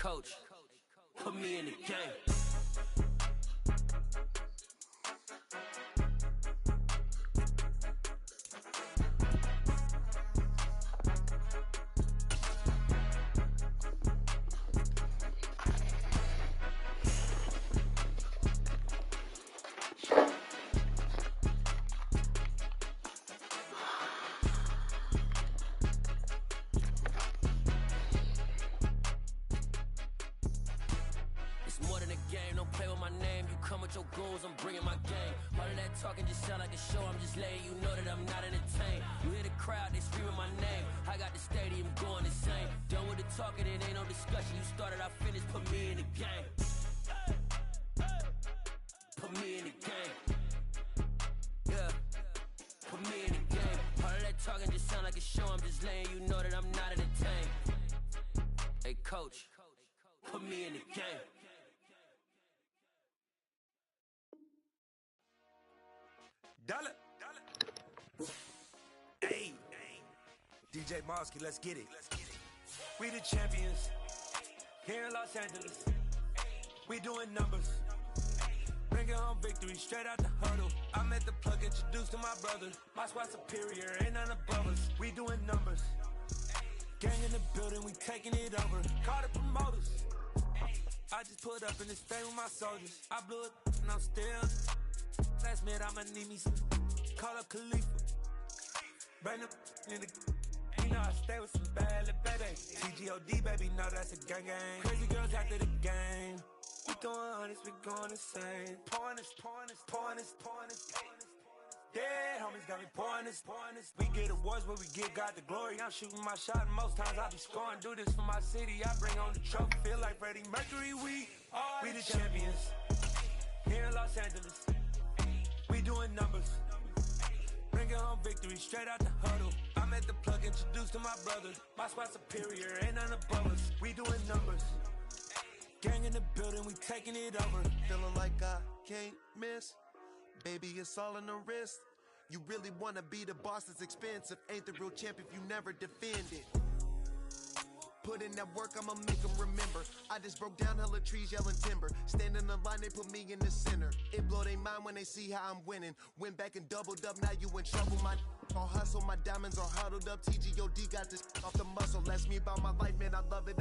coach, put me in the game. Your goons, I'm bringing my game. All of that talking just sound like a show. I'm just letting you know that I'm not entertained. You hear the crowd, they screaming my name. I got the stadium going insane. Done with the talking, it ain't no discussion. You started, I finished, put me in the game. Put me in the game. Yeah, put me in the game. All of that talking just sound like a show. I'm just letting you know that I'm not entertained. Hey coach, put me in the game. Dollar. Hey, DJ Mosky, let's get it. We the champions here in Los Angeles. We doing numbers. Bringing home victory straight out the huddle. I met the plug, introduced to my brother. My squad superior, ain't none above us. We doing numbers. Gang in the building, we taking it over. Call the promoters. I just pulled up in this thing with my soldiers. I blew it and I'm still. Last minute, I'ma need me some. Call up Khalifa. Bring them in the. You know I stay with some bad little baby. TGOD, baby, know that's a gang gang. Crazy girls after the game. We throwing hundreds, we going insane. Pouring this. Dead homies got me pouring this. We get awards where we give God the glory. I'm shooting my shot, and most times I be scoring. Do this for my city, I bring on the trophy. Feel like Freddie Mercury, we the champions. Here in Los Angeles. We doing numbers. Bringing home victory straight out the huddle. I met the plug, introduced to my brother. My squad superior, ain't none above us. We doing numbers. Gang in the building, we taking it over. Feeling like I can't miss. Baby, it's all in the wrist. You really wanna be the boss, it's expensive. Ain't the real champ if you never defend it. Put in that work, I'ma make them remember. I just broke down hella trees, yelling timber. Stand in the line, they put me in the center. It blow their mind when they see how I'm winning. Went back and doubled up, now you in trouble. My all hustle, my diamonds are huddled up. TGOD got this off the muscle. That's me about my life, man, I love it.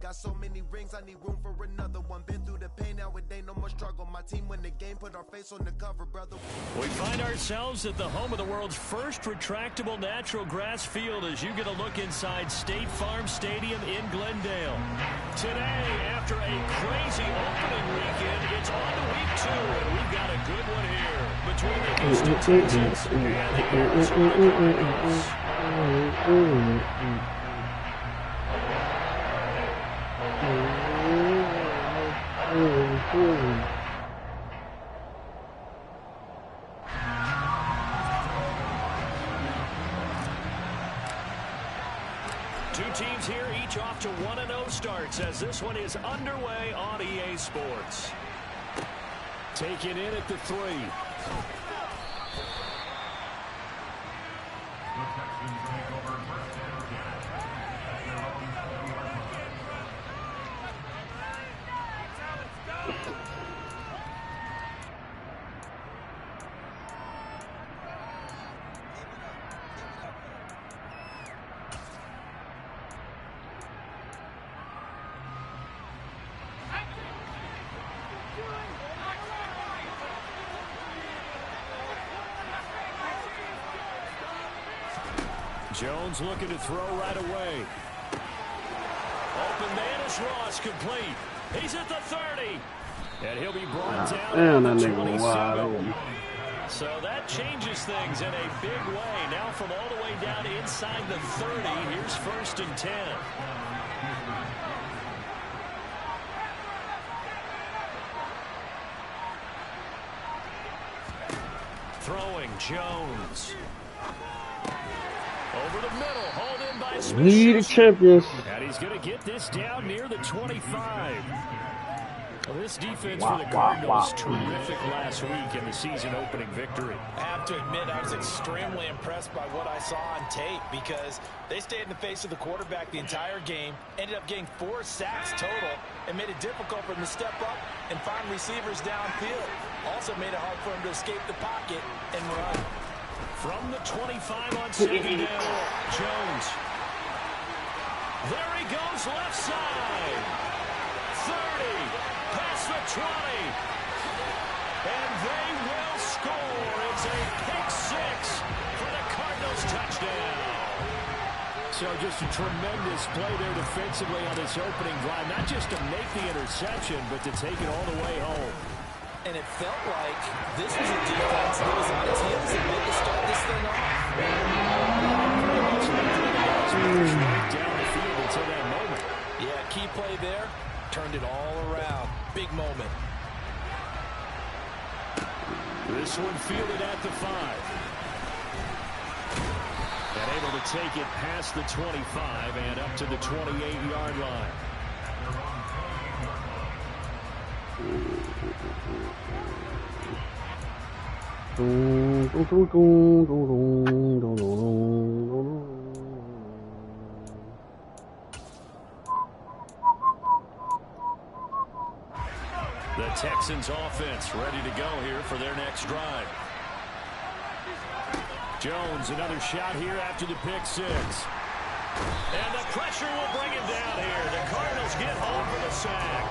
Got so many rings, I need room for another one. Been through the pain, now it ain't no more struggle. My team win the game, put our face on the cover, brother. We find ourselves at the home of the world's first retractable natural grass field as you get a look inside State Farm Stadium in Glendale. Today, after a crazy opening weekend, it's on to week 2, and we've got a good one here between the Houston Texans and the Arizona Cardinals. Two teams here, each off to 1-0 starts as this one is underway on EA Sports. Taken in at the 3. Jones looking to throw right away. Open man is Ross, complete. He's at the 30. And he'll be brought down at the 27. So that changes things in a big way. Now from all the way down inside the 30, here's 1st and 10. Throwing Jones. Over the middle, hauled in by Smith. We the champions. And he's going to get this down near the 25. Well, this defense for the Cardinals, terrific last week in the season-opening victory. I have to admit, I was extremely impressed by what I saw on tape because they stayed in the face of the quarterback the entire game, ended up getting 4 sacks total, and made it difficult for him to step up and find receivers downfield. Also made it hard for him to escape the pocket and run. From the 25 on second down, Jones. There he goes, left side. 30. Past the 20. And they will score. It's a pick 6 for the Cardinals touchdown. So just a tremendous play there defensively on this opening drive. Not just to make the interception, but to take it all the way home. And it felt like this was a defense that was on its heels and made to start this thing off. Right down the field until that moment. Yeah, key play there. Turned it all around. Big moment. This one fielded at the 5. And able to take it past the 25 and up to the 28-yard line. The Texans offense ready to go here for their next drive. Jones, another shot here after the pick 6. And the pressure will bring him down here. The Cardinals get home for the sack.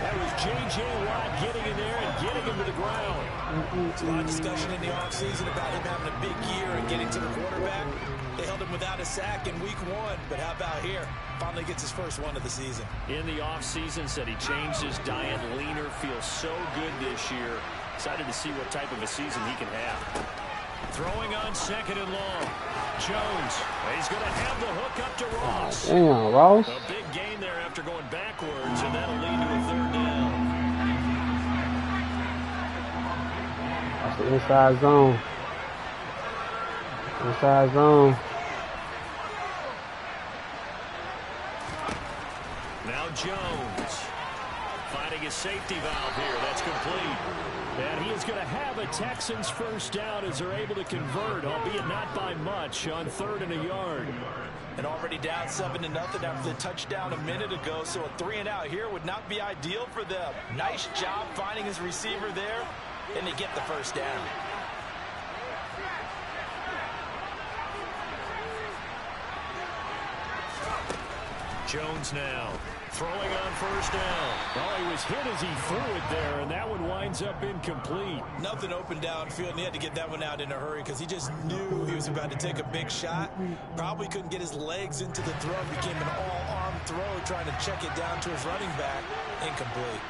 That was J.J. Watt getting in there and getting him to the ground. There's a lot of discussion in the offseason about him having a big year and getting to the quarterback. They held him without a sack in week 1, but how about here? Finally gets his first one of the season. In the offseason, said he changed his diet, leaner, feels so good this year. Excited to see what type of a season he can have. Throwing on second and long. Jones, he's going to have the hook up to Ross. Damn, Ross. A big gain there after going backwards, and that'll lead to a third down. That's the inside zone. Inside zone. Now Jones finding his safety valve here. That's complete. And he is going to have a Texans first down as they're able to convert, albeit not by much, on 3rd and a yard. And already down 7-0 after the touchdown a minute ago, so a 3-and-out here would not be ideal for them. Nice job finding his receiver there, and they get the first down. Jones now throwing on first down. Oh, he was hit as he threw it there, and that one winds up incomplete. Nothing open downfield, and he had to get that one out in a hurry because he just knew he was about to take a big shot. Probably couldn't get his legs into the throw. Became an all-arm throw, trying to check it down to his running back. Incomplete.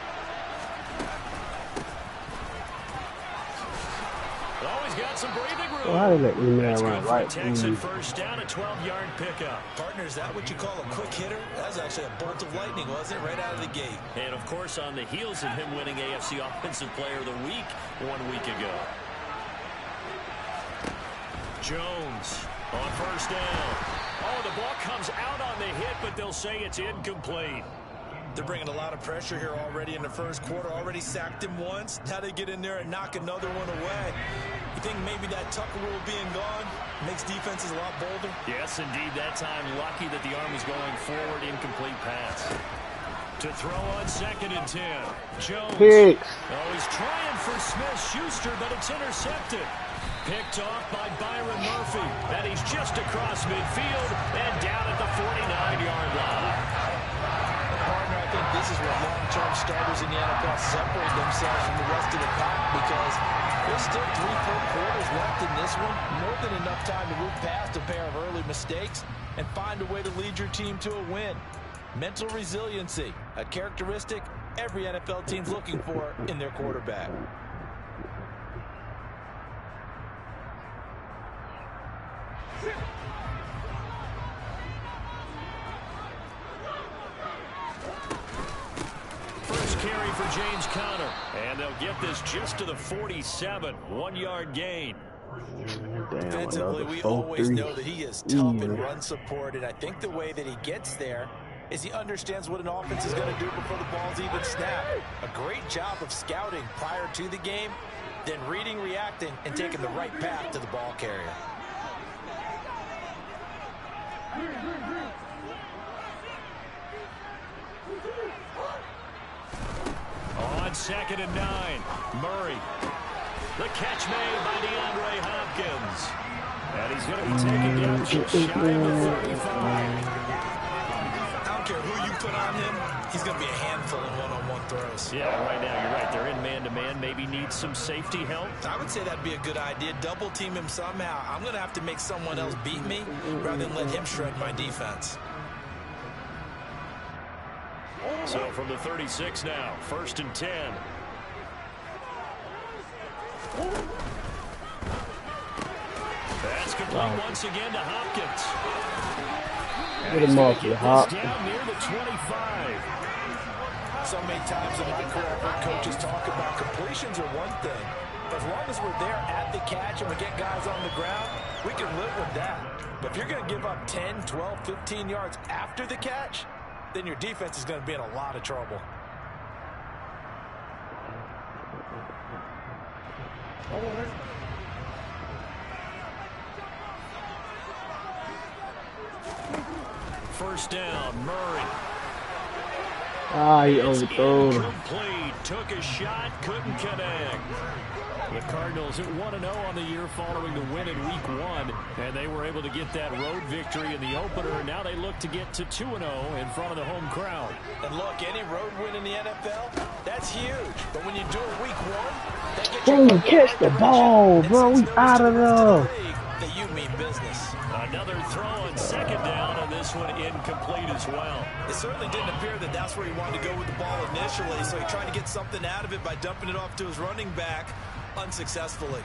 Always got some breathing room. Well, how did that email That's run good right? for a Texan first down, a 12-yard pickup. Partner, is that what you call a quick hitter? That was actually a bolt of lightning, wasn't it? Right out of the gate. And, of course, on the heels of him winning AFC Offensive Player of the Week 1 week ago. Jones on first down. Oh, the ball comes out on the hit, but they'll say it's incomplete. They're bringing a lot of pressure here already in the first quarter. Already sacked him once. Now they get in there and knock another one away. You think maybe that Tucker rule being gone makes defenses a lot bolder? Yes, indeed. That time, lucky that the arm was going forward. Incomplete pass. To throw on 2nd and 10. Jones. Picks. Oh, he's trying for Smith-Schuster, but it's intercepted. Picked off by Byron Murphy. And he's just across midfield and down at the 49-yard line. Partner, I think this is where long-term starters in the NFL separate themselves from the rest of the pack because there's still 3 full quarters left in this one. More than enough time to move past a pair of early mistakes and find a way to lead your team to a win. Mental resiliency, a characteristic every NFL team's looking for in their quarterback. First carry for James Conner. And they'll get this just to the 47. 1-yard gain. Defensively, we always know that he is tough in run support, and I think the way that he gets there is he understands what an offense is going to do before the ball's even snapped. A great job of scouting prior to the game, then reading, reacting, and taking the right path to the ball carrier. On 2nd and 9, Murray. The catch made by DeAndre Hopkins. And he's going to be taken down just shy of the 35. I don't care who you put on him, he's going to be a handful in one-on-one throws. Yeah, right now you're right. They're in man-to-man. Maybe need some safety help. I would say that'd be a good idea. Double team him somehow. I'm going to have to make someone else beat me rather than let him shred my defense. So from the 36 now, 1st and 10. That's complete once again to Hopkins. Get him off your hop. Down near the 25. So many times in my career, I've heard coaches talk about completions are one thing. As long as we're there at the catch and we get guys on the ground, we can live with that. But if you're going to give up 10, 12, 15 yards after the catch, then your defense is going to be in a lot of trouble. First down, Murray. Ah, he overthrown him. Incomplete. Took a shot, couldn't connect. The Cardinals at 1-0 on the year following the win in Week 1, and they were able to get that road victory in the opener, and now they look to get to 2-0 in front of the home crowd. And look, any road win in the NFL, that's huge. But when you do it Week 1, that gets Boom, catch the ball, bro. We out of there. That you mean business. Another throw on 2nd down, and this one incomplete as well. It certainly didn't appear that that's where he wanted to go with the ball initially, so he tried to get something out of it by dumping it off to his running back unsuccessfully.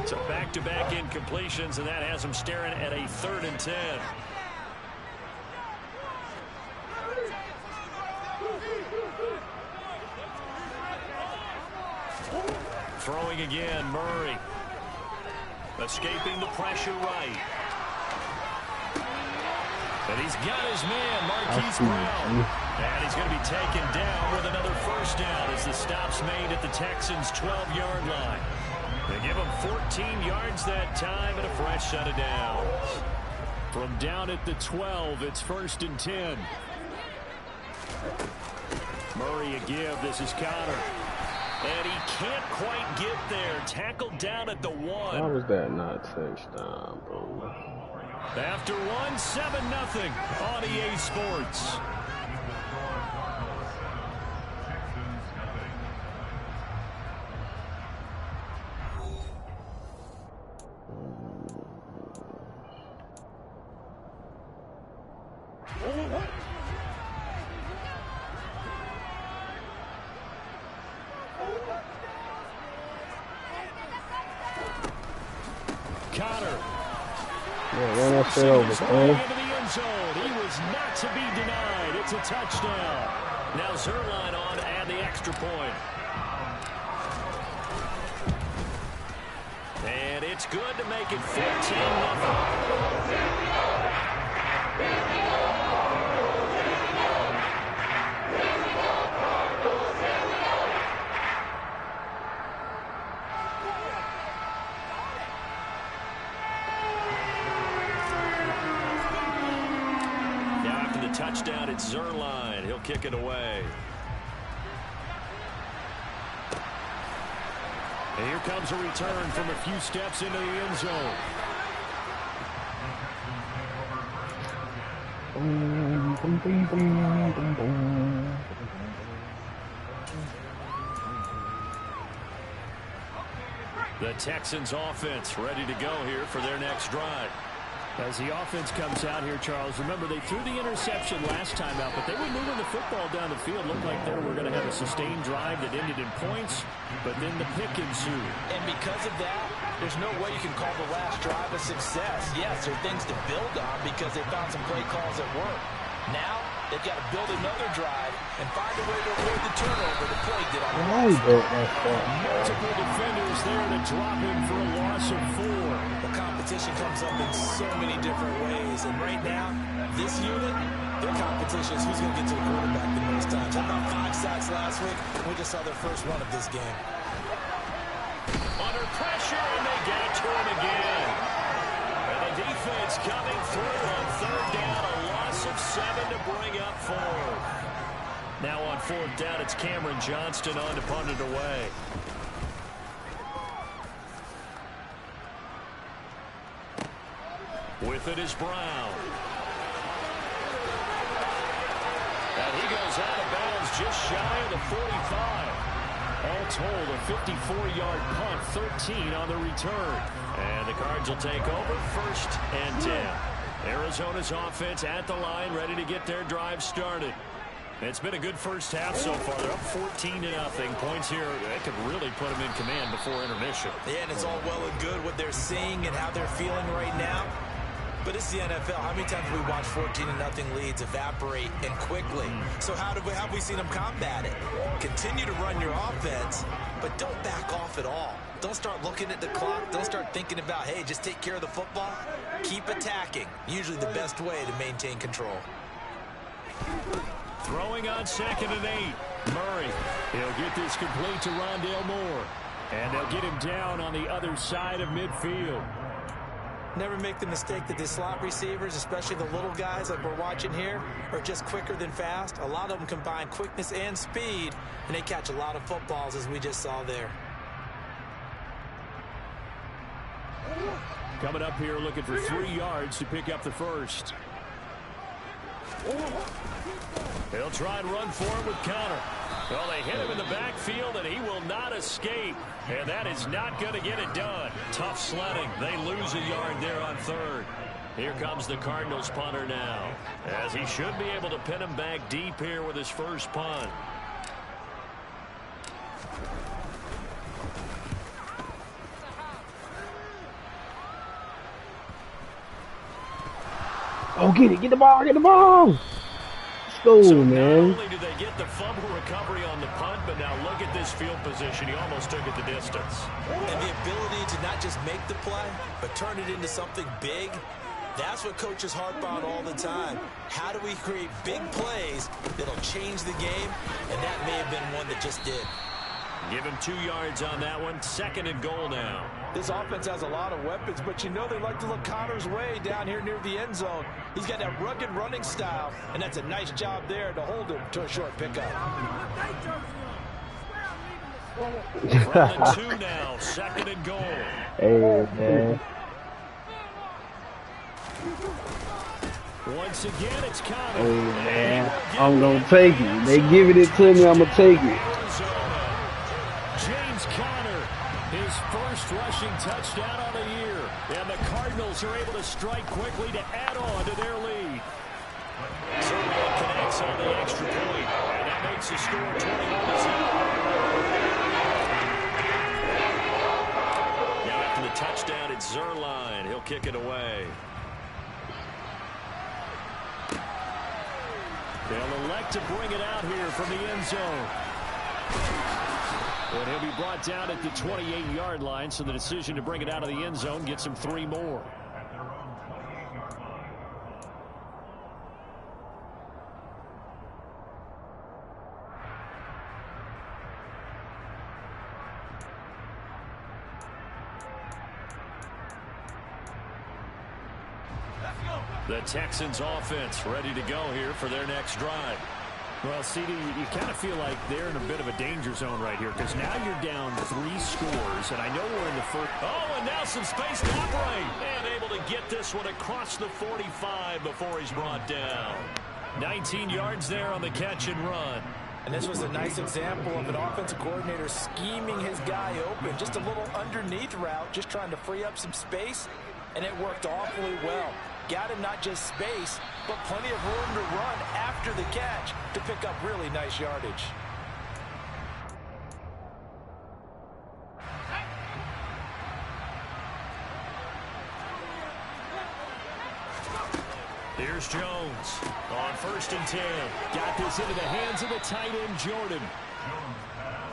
So back-to-back incompletions, and that has him staring at a 3rd and 10. Throwing again, Murray. Escaping the pressure right. And he's got his man, Marquise Brown. And he's going to be taken down with another first down as the stop's made at the Texans' 12-yard line. They give him 14 yards that time and a fresh set of downs. From down at the 12, it's 1st and 10. Murray a give. This is Connor. And he can't quite get there. Tackled down at the 1. How was that not touchdown, bro? After 1, 7-0 on EA Sports. Connor. Yeah, run that shit over, man. Into the end zone. He was not to be denied. It's a touchdown. Now Zerline on and the extra point. And it's good to make it 14-0. Touchdown, it's Zerline. He'll kick it away. And here comes a return from a few steps into the end zone. The Texans offense ready to go here for their next drive. As the offense comes out here, Charles, remember they threw the interception last time out, but they were moving the football down the field. Looked like they were going to have a sustained drive that ended in points, but then the pick ensued. And because of that, there's no way you can call the last drive a success. Yes, there are things to build on because they found some play calls that work. Now, They've got to build another drive and find a way to avoid the turnover that plagued it on the Multiple defenders there to drop him for a loss of 4. The competition comes up in so many different ways, and right now, this unit, their competition is who's going to get to the quarterback the most times. How about 5 sacks last week? We just saw their first run of this game. Under pressure, and they get it to him again. And the defense coming through on 3rd down, a loss of 7 to bring up 4th. Now on 4th down, it's Cameron Johnston on to punt it away. With it is Brown. And he goes out of bounds just shy of the 45. All told, a 54-yard punt, 13 on the return. And the Cards will take over 1st and 10. Arizona's offense at the line, ready to get their drive started. It's been a good first half so far. They're up 14-0. Points here, that could really put them in command before intermission. Yeah, and it's all well and good what they're seeing and how they're feeling right now. But it's the NFL. How many times have we watched 14-0 leads evaporate and quickly? So how have we seen them combat it? Continue to run your offense, but don't back off at all. Don't start looking at the clock. Don't start thinking about, hey, just take care of the football. Keep attacking. Usually the best way to maintain control. Throwing on 2nd and 8. Murray. He'll get this complete to Rondale Moore. And they'll get him down on the other side of midfield. Never make the mistake that the slot receivers, especially the little guys like we're watching here, are just quicker than fast. A lot of them combine quickness and speed, and they catch a lot of footballs, as we just saw there. Coming up here looking for 3 yards to pick up the first. He'll try and run for him with Connor. Well, they hit him in the backfield, and he will not escape. And that is not going to get it done. Tough sledding. They lose a yard there on 3rd. Here comes the Cardinals punter now, as he should be able to pin him back deep here with his first punt. Oh, get it. Get the ball. Get the ball. Let's go, so man. Not only did they get the fumble recovery on the punt, but now look at this field position. He almost took it the distance. And the ability to not just make the play, but turn it into something big, that's what coaches harp on all the time. How do we create big plays that'll change the game? And that may have been one that just did. Give him 2 yards on that one. 2nd and goal now. This offense has a lot of weapons, but you know they like to look Connor's way down here near the end zone. He's got that rugged running style, and that's a nice job there to hold him to a short pickup. From the 2 now, 2nd and goal. Hey, man. Once again, it's Connor. Hey, man. I'm going to take it. They giving it to me, I'm going to take it. James Conner, his first rushing touchdown on the year. And the Cardinals are able to strike quickly to add on to their lead. Zerline connects on the extra point, and that makes the score 21-0. Now after the touchdown, it's Zerline. He'll kick it away. They'll elect to bring it out here from the end zone. And he'll be brought down at the 28-yard line, so the decision to bring it out of the end zone gets him 3 more. The Texans offense ready to go here for their next drive. Well, CD, you kind of feel like they're in a bit of a danger zone right here because now you're down 3 scores, and I know we're in the first. Oh, and now some space to operate. And able to get this one across the 45 before he's brought down. 19 yards there on the catch and run. And this was a nice example of an offensive coordinator scheming his guy open. Just a little underneath route, just trying to free up some space, and it worked awfully well. Got him not just space, but plenty of room to run after the catch to pick up really nice yardage. Here's Jones on 1st and 10. Got this into the hands of the tight end, Jordan.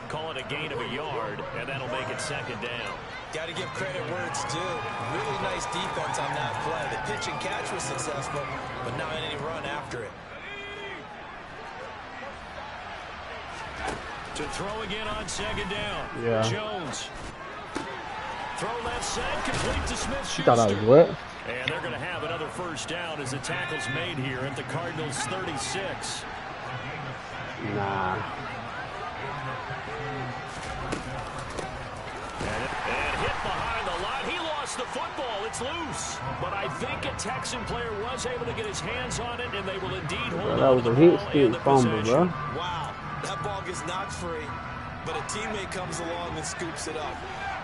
Call it a gain of a yard, and that'll make it 2nd down. Got to give credit where it's due. Really nice defense on that play. The pitch and catch was successful, but not any run after it. To throw again on 2nd down. Yeah. Jones. Throw left side, complete to Smith-Schuster. Thought I was what? And they're going to have another 1st down as the tackle's made here at the Cardinals' 36. Nah. And hit behind the line. He lost the football. It's loose. But I think a Texan player was able to get his hands on it, and they will indeed hold on to the ball and the fumble, possession. bro. Wow, that ball gets knocked free, but a teammate comes along and scoops it up.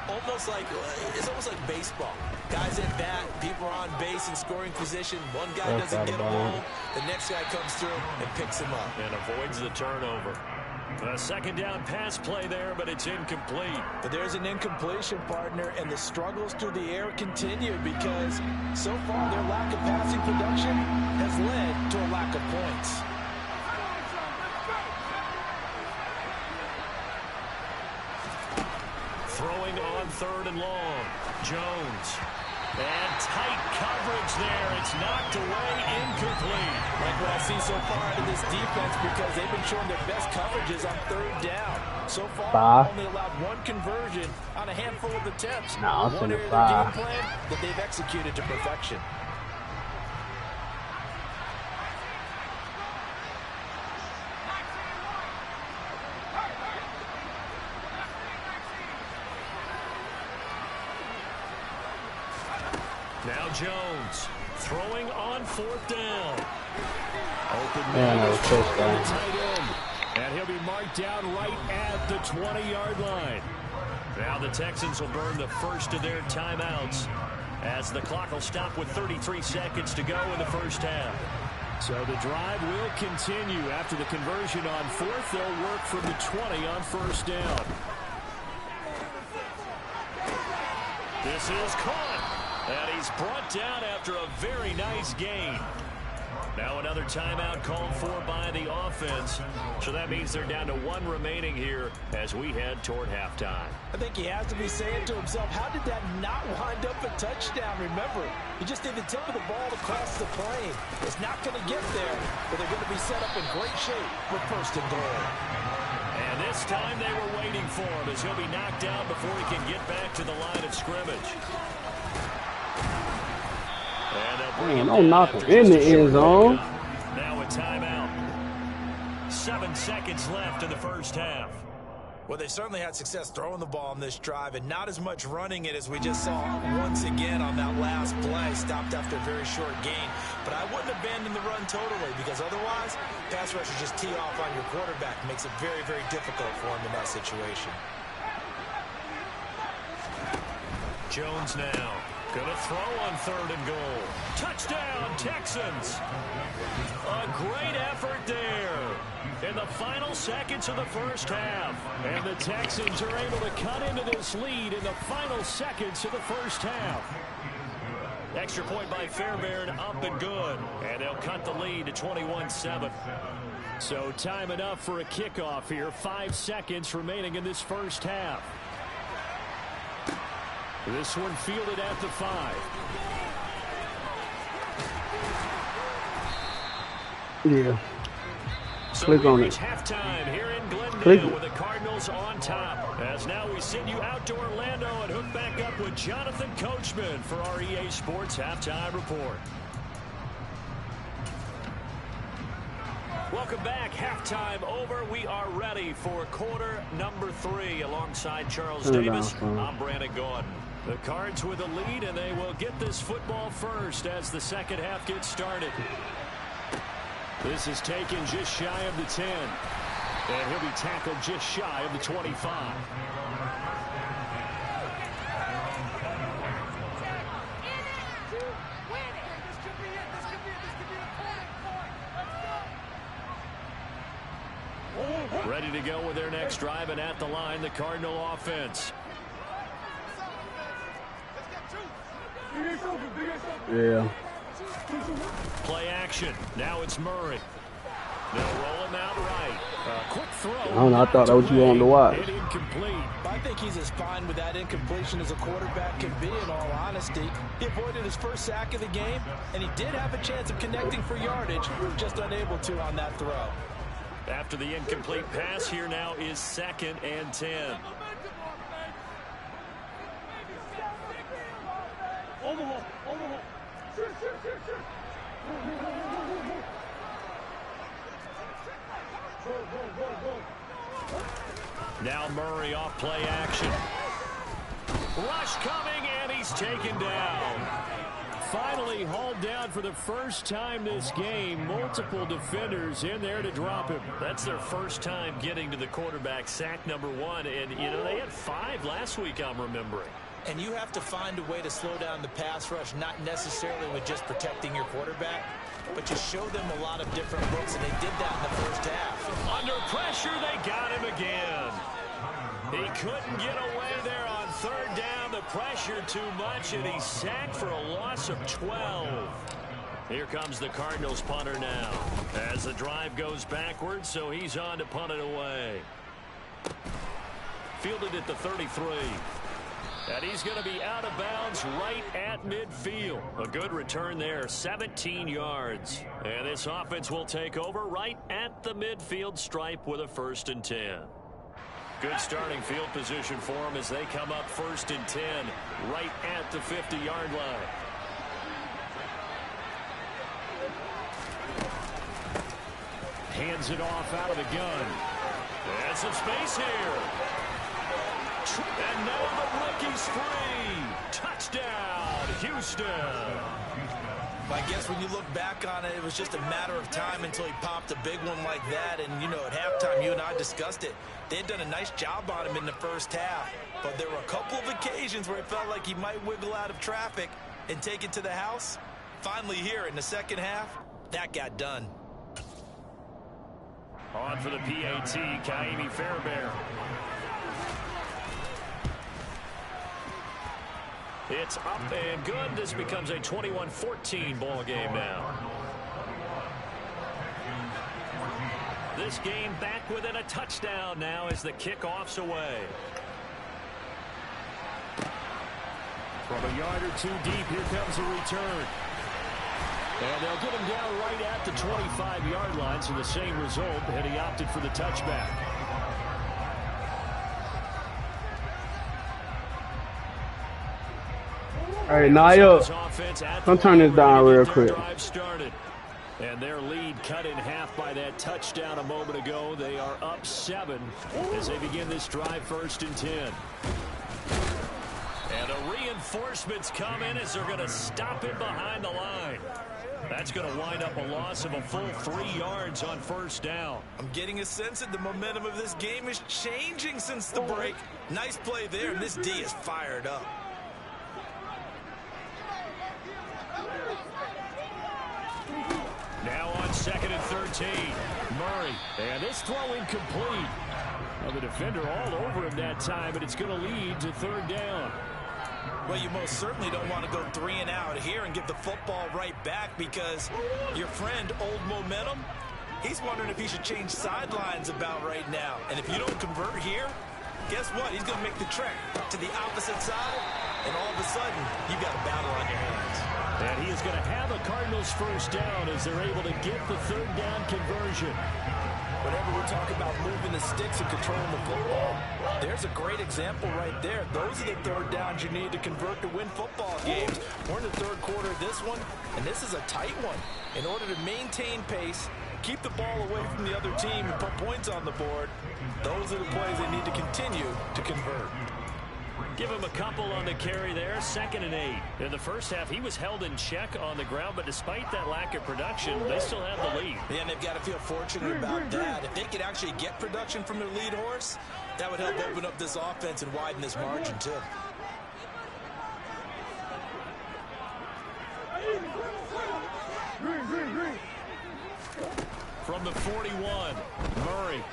It's almost like baseball. Guys at bat, people are on base in scoring position. One guy doesn't get a ball, the next guy comes through and picks him up. And avoids the turnover. A 2nd down pass play there, but it's incomplete. But there's an incompletion, partner, and the struggles through the air continue because so far their lack of passing production has led to a lack of points. Throwing on 3rd and long. Jones. And tight coverage there. It's knocked away, incomplete. Like what I see so far out of this defense because they've been showing their best coverages on 3rd down. So far, only allowed 1 conversion on a handful of attempts. Nah, I'll send One it area of their 5. game plan that they've executed to perfection. Now Jones throwing on 4th down. Open Man, that was touchdown. tight end. And he'll be marked down right at the 20-yard line. Now the Texans will burn the first of their timeouts as the clock will stop with 33 seconds to go in the 1st half. So the drive will continue after the conversion on 4th. They'll work from the 20 on 1st down. This is caught. And he's brought down after a very nice gain. Now another timeout called for by the offense. So that means they're down to 1 remaining here as we head toward halftime. I think he has to be saying to himself, how did that not wind up a touchdown? Remember, you just need the tip of the ball to cross the plane. It's not going to get there, but they're going to be set up in great shape with 1st and goal. And this time they were waiting for him as he'll be knocked down before he can get back to the line of scrimmage. Man, don't knock him in the end zone. Now a timeout. 7 seconds left in the 1st half. Well, they certainly had success throwing the ball on this drive and not as much running it as we just saw once again on that last play. Stopped after a very short gain. But I wouldn't abandon the run totally because otherwise, pass rushers just tee off on your quarterback. Makes it very, very difficult for him in that situation. Jones now. Gonna throw on 3rd and goal. Touchdown, Texans. A great effort there in the final seconds of the 1st half. And the Texans are able to cut into this lead in the final seconds of the 1st half. Extra point by Fairbairn, up and good. And they'll cut the lead to 21-7. So time enough for a kickoff here. 5 seconds remaining in this 1st half. This one fielded at the 5. Yeah. So Click on reach it. halftime here in Glendale Click. with the Cardinals on top. As now we send you out to Orlando and hook back up with Jonathan Coachman for our EA Sports Halftime Report. Welcome back. Halftime over. We are ready for quarter number 3 alongside Charles Davis. I'm Brandon Gordon. The Cards with a lead, and they will get this football first as the 2nd half gets started. This is taken just shy of the 10. And he'll be tackled just shy of the 25. Ready to go with their next drive, and at the line, the Cardinal offense. Yeah. Play action. Now it's Murray. They'll roll him out right. Quick throw. I don't know. I thought that was you wanted to watch. Incomplete. I think he's as fine with that incompletion as a quarterback can be, in all honesty. He avoided his first sack of the game, and he did have a chance of connecting for yardage, just unable to on that throw. After the incomplete pass, here now is 2nd and 10. Now Murray off play action. Rush coming, and he's taken down. Finally hauled down for the first time this game. Multiple defenders in there to drop him. That's their first time getting to the quarterback, sack number 1. And, you know, they had 5 last week, I'm remembering. And you have to find a way to slow down the pass rush, not necessarily with just protecting your quarterback, but you show them a lot of different looks, and they did that in the first half. Under pressure, they got him again. He couldn't get away there on 3rd down. The pressure too much, and he's sacked for a loss of 12. Here comes the Cardinals punter now as the drive goes backwards, so he's on to punt it away. Fielded at the 33. And he's going to be out of bounds right at midfield. A good return there, 17 yards. And this offense will take over right at the midfield stripe with a 1st and 10. Good starting field position for them as they come up 1st and 10 right at the 50-yard line. Hands it off out of the gun. And some space here. And now the rookie's free. Touchdown, Houston. I guess when you look back on it, it was just a matter of time until he popped a big one like that. And, you know, at halftime, you and I discussed it. They had done a nice job on him in the first half. But there were a couple of occasions where it felt like he might wiggle out of traffic and take it to the house. Finally here in the second half, that got done. On for the PAT, Kaimi Fairbairn. It's up and good. This becomes a 21-14 ball game now. This game back within a touchdown now as the kickoff's away. From a yard or 2 deep, here comes a return. And they'll get him down right at the 25-yard line, so the same result, and he opted for the touchback. All right, Naya, come turn this down real quick. And their lead cut in half by that touchdown a moment ago. They are up 7 as they begin this drive 1st and 10. And the reinforcements come in as they're going to stop it behind the line. That's going to wind up a loss of a full 3 yards on 1st down. I'm getting a sense that the momentum of this game is changing since the break. Nice play there, and this D is fired up. Now on 2nd and 13. Murray. And this throw incomplete. Well, the defender all over him that time, but it's going to lead to 3rd down. Well, you most certainly don't want to go 3 and out here and give the football right back because your friend, Old Momentum, he's wondering if he should change sidelines about right now. And if you don't convert here, guess what? He's going to make the trek to the opposite side, and all of a sudden, you've got a battle on your hands. And he is going to have a Cardinals 1st down as they're able to get the 3rd down conversion. Whenever we talk about moving the sticks and controlling the football, there's a great example right there. Those are the 3rd downs you need to convert to win football games. We're in the 3rd quarter of this one, and this is a tight one. In order to maintain pace, keep the ball away from the other team, and put points on the board, those are the plays they need to continue to convert. Give him a couple on the carry there, 2nd and 8. In the first half, he was held in check on the ground, but despite that lack of production, they still have the lead. Yeah, and they've got to feel fortunate about that. If they could actually get production from their lead horse, that would help open up this offense and widen this margin, too. From the 41, Murray.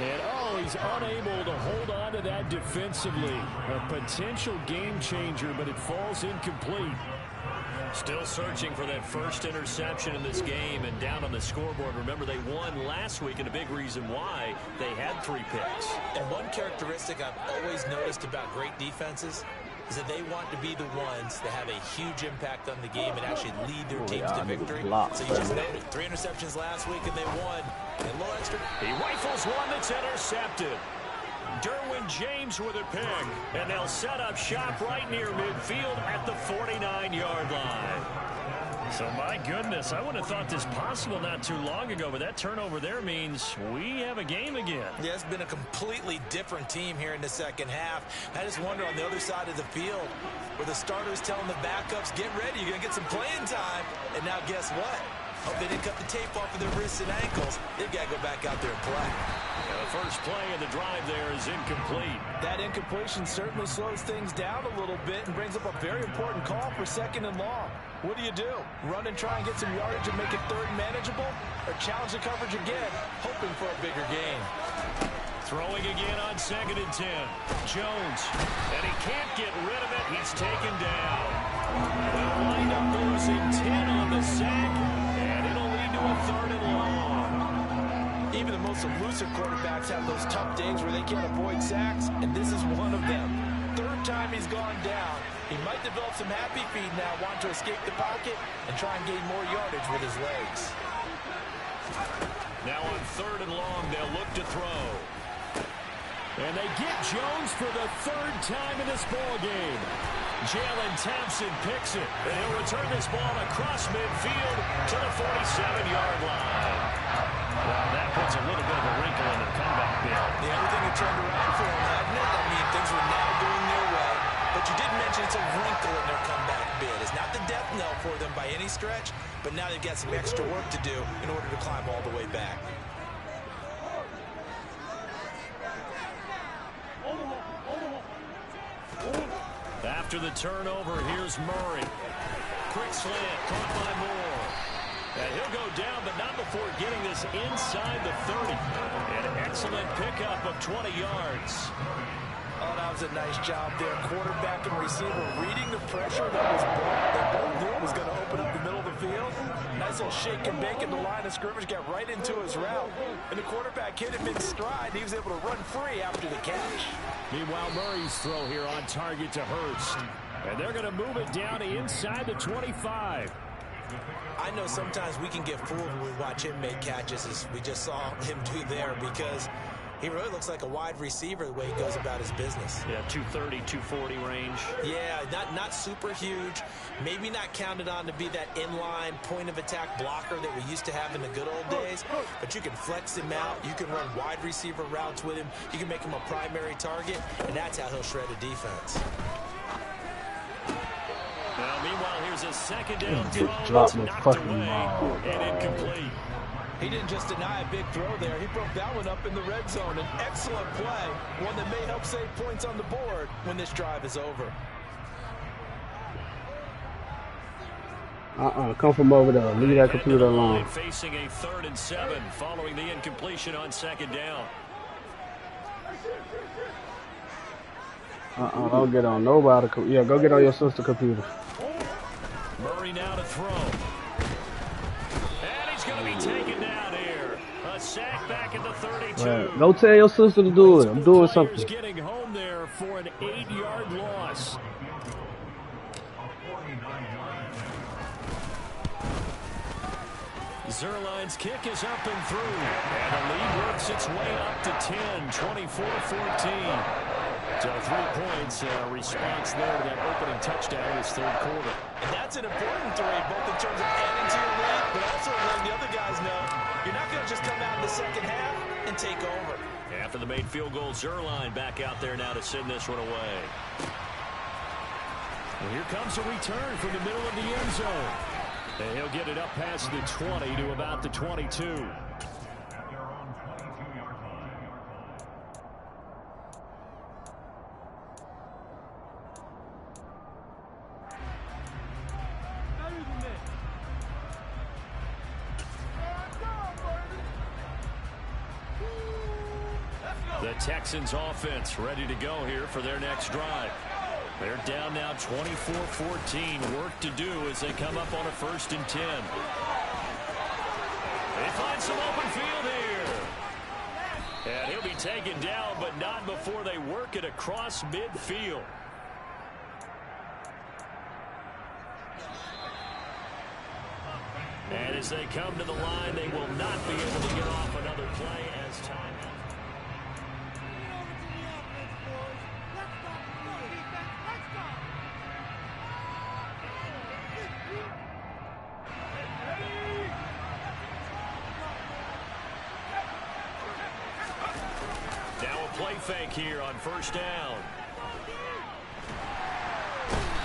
And, oh, he's unable to hold on to that defensively. A potential game changer, but it falls incomplete. Still searching for that first interception in this game and down on the scoreboard. Remember, they won last week, and a big reason why they had 3 picks. And one characteristic I've always noticed about great defenses is that they want to be the ones that have a huge impact on the game and actually lead their teams to victory. So you just noted 3 interceptions last week, and they won. And a little extra. He rifles one that's intercepted. Derwin James with a pick, and they'll set up shop right near midfield at the 49-yard line. So, my goodness, I would have thought this possible not too long ago, but that turnover there means we have a game again. Yeah, it's been a completely different team here in the second half. I just wonder on the other side of the field where the starters telling the backups, get ready, you're going to get some playing time. And now guess what? Hope they didn't cut the tape off of their wrists and ankles. They've got to go back out there and play. The first play of the drive there is incomplete. That incompletion certainly slows things down a little bit and brings up a very important call for 2nd and long. What do? Run and try and get some yardage and make it 3rd and manageable? Or challenge the coverage again, hoping for a bigger gain? Throwing again on 2nd and 10. Jones, and he can't get rid of it. He's taken down. They'll wind up losing 10 on the sack, and it'll lead to a 3rd and long. Even the most elusive quarterbacks have those tough days where they can't avoid sacks, and this is one of them. 3rd time he's gone down. He might develop some happy feet now, want to escape the pocket and try and gain more yardage with his legs. Now on 3rd and long, they'll look to throw. And they get Jones for the 3rd time in this ball game. Jalen Thompson picks it, and he'll return this ball across midfield to the 47-yard line. Well, that puts a little bit of a wrinkle in their comeback bid. Yeah, everything had turned around for them, hadn't it? I mean, things were now going their way. But you did mention it's a wrinkle in their comeback bid. It's not the death knell for them by any stretch, but now they've got some extra work to do in order to climb all the way back. After the turnover, here's Murray. Quick slant, caught by Moore. And he'll go down, but not before getting this inside the 30. An excellent pickup of 20 yards. Oh, that was a nice job there. Quarterback and receiver reading the pressure that was brought. They both knew it was going to open up the middle of the field. Nice little shake and bake in the line of scrimmage, got right into his route. And the quarterback hit him in stride. He was able to run free after the catch. Meanwhile, Murray's throw here on target to Hurst. And they're going to move it down to inside the 25. I know sometimes we can get fooled when we watch him make catches, as we just saw him do there, because he really looks like a wide receiver the way he goes about his business. Yeah, 230, 240 range. Yeah, not super huge. Maybe not counted on to be that inline point-of-attack blocker that we used to have in the good old days. But you can flex him out. You can run wide receiver routes with him. You can make him a primary target, and that's how he'll shred a defense. Now, meanwhile, here's a 2nd down throw. It's knocked away and incomplete. He didn't just deny a big throw there. He broke that one up in the red zone. An excellent play, one that may help save points on the board when this drive is over. Come from over there. Leave that computer alone. Facing a 3rd and 7 following the incompletion on 2nd down. Don't get on nobody. Yeah, go get on your sister's computer. Murray now to throw. And he's going to be taken down here. A sack back at the 32. Right. Go tell your sister to do it. I'm doing something. Getting home there for an 8-yard loss. Zerline's kick is up and through. And the lead works its way up to 10, 24-14. So 3 points, response there to that opening touchdown in his 3rd quarter. And that's an important 3, both in terms of adding to your lead, but also letting the other guys know you're not going to just come out in the second half and take over. After the made field goal, Zerline back out there now to send this one away. And here comes a return from the middle of the end zone. And he'll get it up past the 20 to about the 22. The Texans offense ready to go here for their next drive. They're down now 24-14. Work to do as they come up on a 1st and 10. They find some open field here. And he'll be taken down, but not before they work it across midfield. And as they come to the line, they will not be able to get off another play as time. Play fake here on 1st down.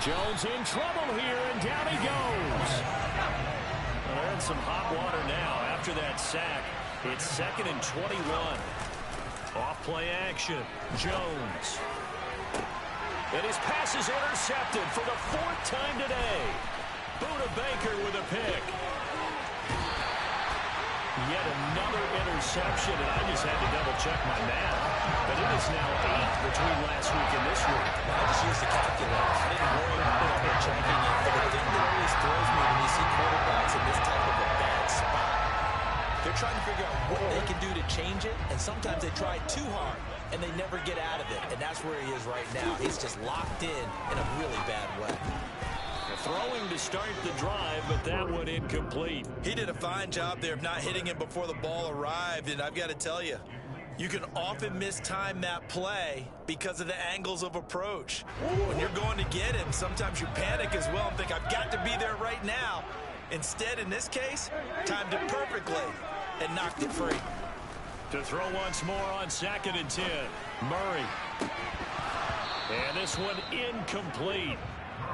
Jones in trouble here, and down he goes. Well, they're in some hot water now after that sack. It's 2nd and 21. Off play action. Jones. And his pass is intercepted for the 4th time today. Buda Baker with a pick. Yet another interception, and I just had to double-check my math. But it is now 8 between last week and this week. I just used the calculator. I didn't worry about double-checking it. But the thing that always throws me when you see quarterbacks in this type of a bad spot, they're trying to figure out what they can do to change it, and sometimes they try too hard, and they never get out of it. And that's where he is right now. He's just locked in a really bad way. Throwing to start the drive, but that one incomplete. He did a fine job there of not hitting him before the ball arrived, and I've got to tell you, you can often mistime that play because of the angles of approach. When you're going to get him, sometimes you panic as well and think, I've got to be there right now. Instead, in this case, timed it perfectly and knocked it free. To throw once more on 2nd and 10. Murray. And this one incomplete.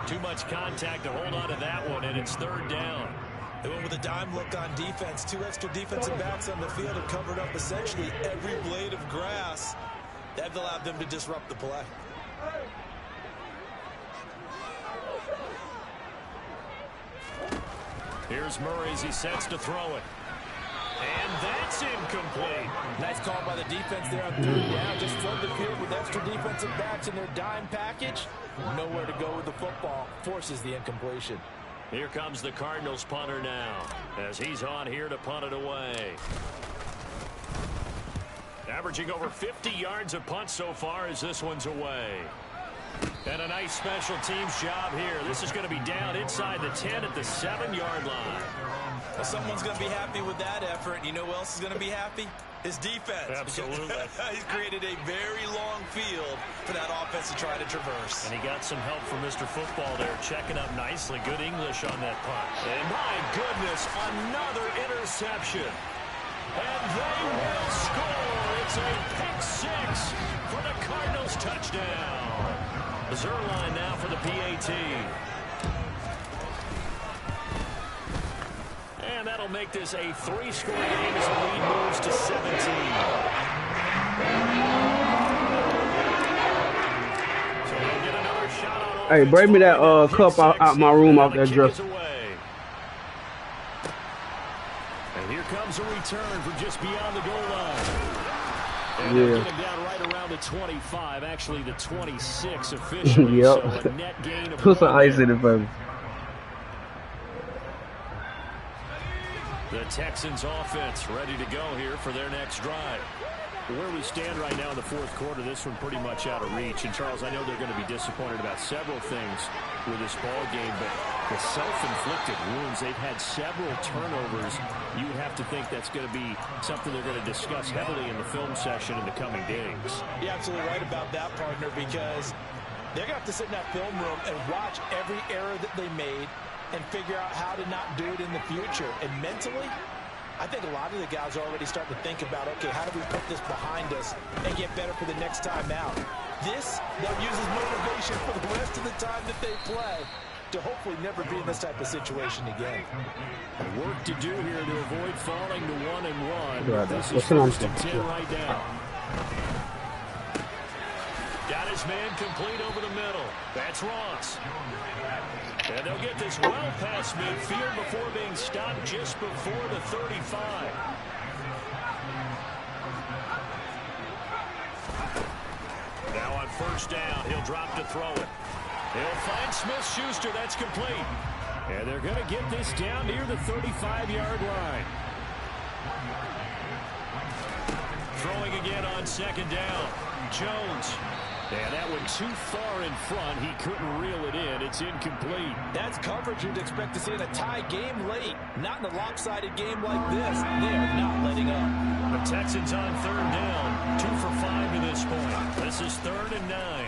Too much contact to hold on to that one, and it's 3rd down. They went with a dime look on defense. 2 extra defensive backs on the field and covered up essentially every blade of grass. That allowed them to disrupt the play. Here's Murray as he sets to throw it. And that's incomplete. Nice call by the defense there on 3rd down. Just flood the field with extra defensive backs in their dime package. Nowhere to go with the football. Forces the incompletion. Here comes the Cardinals punter now as he's on here to punt it away. Averaging over 50 yards a punt so far as this one's away. And a nice special teams job here. This is going to be down inside the 10 at the 7-yard line. Well, someone's going to be happy with that effort. And you know who else is going to be happy? His defense. Absolutely. He's created a very long field for that offense to try to traverse. And he got some help from Mr. Football there, checking up nicely. Good English on that punt. And my goodness, another interception. And they will score. It's a pick 6 for the Cardinals touchdown. Zerline now for the PAT. And that'll make this a 3-score game as the lead moves to 17. So we'll get another shot on. Hey, bring me that cup out my room off that dresser. And here comes a return from just beyond the goal line. And yeah. Getting down right around the 25, actually the 26 officially. Yep. So a net gain of Put some ice in it for me. The Texans offense ready to go here for their next drive. Where we stand right now in the 4th quarter, this one pretty much out of reach. And, Charles, I know they're going to be disappointed about several things with this ball game, but the self-inflicted wounds, they've had several turnovers. You would have to think that's going to be something they're going to discuss heavily in the film session in the coming days. You're absolutely right about that, partner, because they're going to have to sit in that film room and watch every error that they made and figure out how to not do it in the future. And mentally, I think a lot of the guys are already starting to think about, okay, how do we put this behind us and get better for the next time out? This, they'll use as motivation for the rest of the time that they play to hopefully never be in this type of situation again. Work to do here to avoid falling to 1-1. Right, this is what's 1st and 10 right now. Got his man complete over the middle. That's Ross. And they'll get this well past midfield before being stopped just before the 35. first down. He'll drop to throw it. He'll find Smith-Schuster. That's complete. And they're going to get this down near the 35-yard line. Throwing again on second down. Jones. And that one too far in front. He couldn't reel it in. It's incomplete. That's coverage you'd expect to see in a tie game late. Not in a lopsided game like this. They're not letting up. The Texans on third down. 2 for 5 to this point. This is 3rd and 9.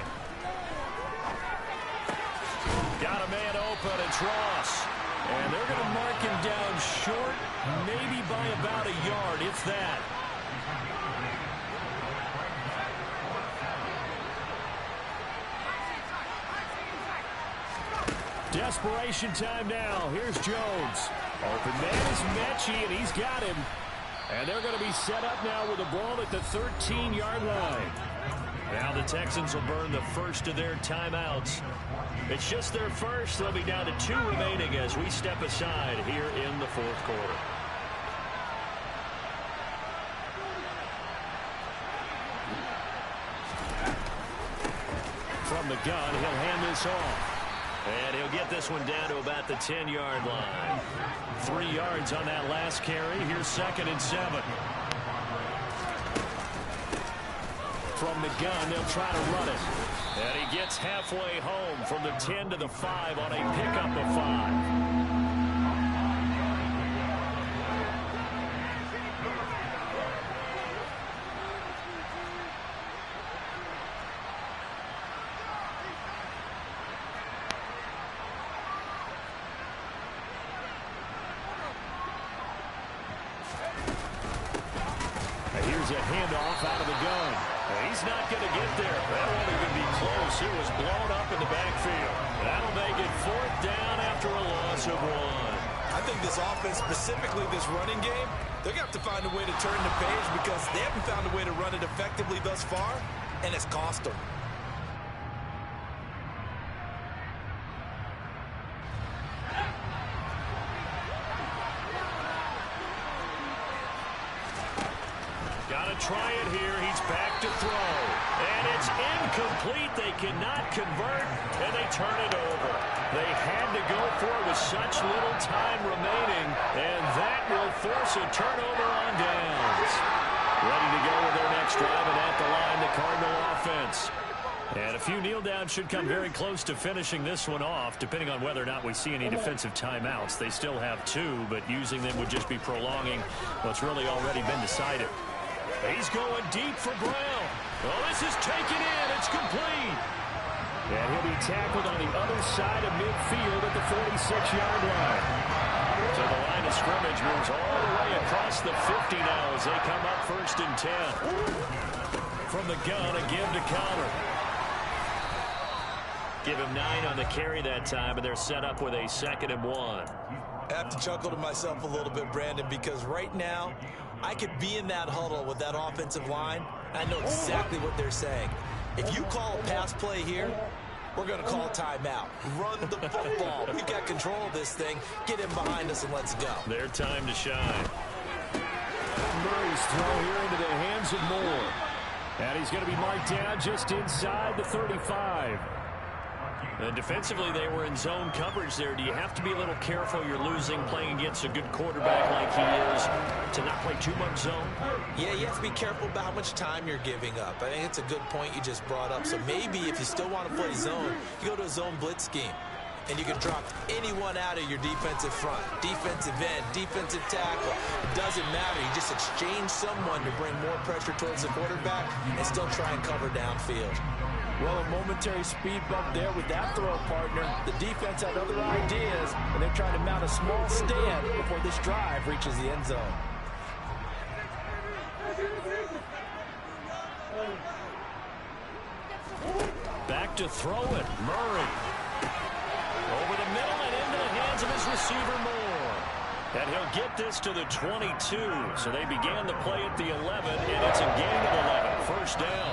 Got a man open. It's Ross. And they're going to mark him down short, maybe by about a yard, if that. Desperation time now. Here's Jones. Open man is Mechie, and he's got him. And they're going to be set up now with the ball at the 13-yard line. Now the Texans will burn the first of their timeouts. It's just their first. They'll be down to 2 remaining as we step aside here in the 4th quarter. From the gun, he'll hand this off. And he'll get this one down to about the 10-yard line. 3 yards on that last carry. Here's 2nd and 7. From the gun, they'll try to run it. And he gets halfway home from the 10 to the 5 on a pickup of 5. Here's a handoff out of the gun. He's not going to get there. That won't even be close. It was blown up in the backfield. That'll make it 4th down after a loss of 1. I think this offense, specifically this running game, they're going to have to find a way to turn the page because they haven't found a way to run it effectively thus far, and it's cost them. Try it here. He's back to throw. And it's incomplete. They cannot convert, and they turn it over. They had to go for it with such little time remaining, and that will force a turnover on downs. Ready to go with their next drive, and at the line, the Cardinal offense. And a few kneel downs should come very close to finishing this one off, depending on whether or not we see any defensive timeouts. They still have 2, but using them would just be prolonging what's really already been decided. He's going deep for Brown. Oh, this is taken in. It's complete. And he'll be tackled on the other side of midfield at the 46-yard line. So the line of scrimmage moves all the way across the 50 now as they come up 1st and 10. From the gun, a give to Counter. Give him 9 on the carry that time, and they're set up with a 2nd and 1. I have to chuckle to myself a little bit, Brandon, because right now I could be in that huddle with that offensive line. I know exactly what they're saying. If you call a pass play here, we're going to call a timeout. Run the football. We've got control of this thing. Get him behind us and let's go. Their time to shine. Murray's throw here into the hands of Moore. And he's going to be marked down just inside the 35. And defensively, they were in zone coverage there. Do you have to be a little careful? You're losing, playing against a good quarterback like he is, to not play too much zone? Yeah, you have to be careful about how much time you're giving up. I think it's a good point you just brought up. So maybe if you still want to play zone, you go to a zone blitz scheme. And you can drop anyone out of your defensive front. Defensive end, defensive tackle. It doesn't matter. You just exchange someone to bring more pressure towards the quarterback and still try and cover downfield. Well, a momentary speed bump there with that throw, partner. The defense had other ideas, and they're trying to mount a small stand before this drive reaches the end zone. Back to throw it. Murray. Over the middle and into the hands of his receiver, Moore. And he'll get this to the 22. So they began the play at the 11, and it's a gain of 11. First down.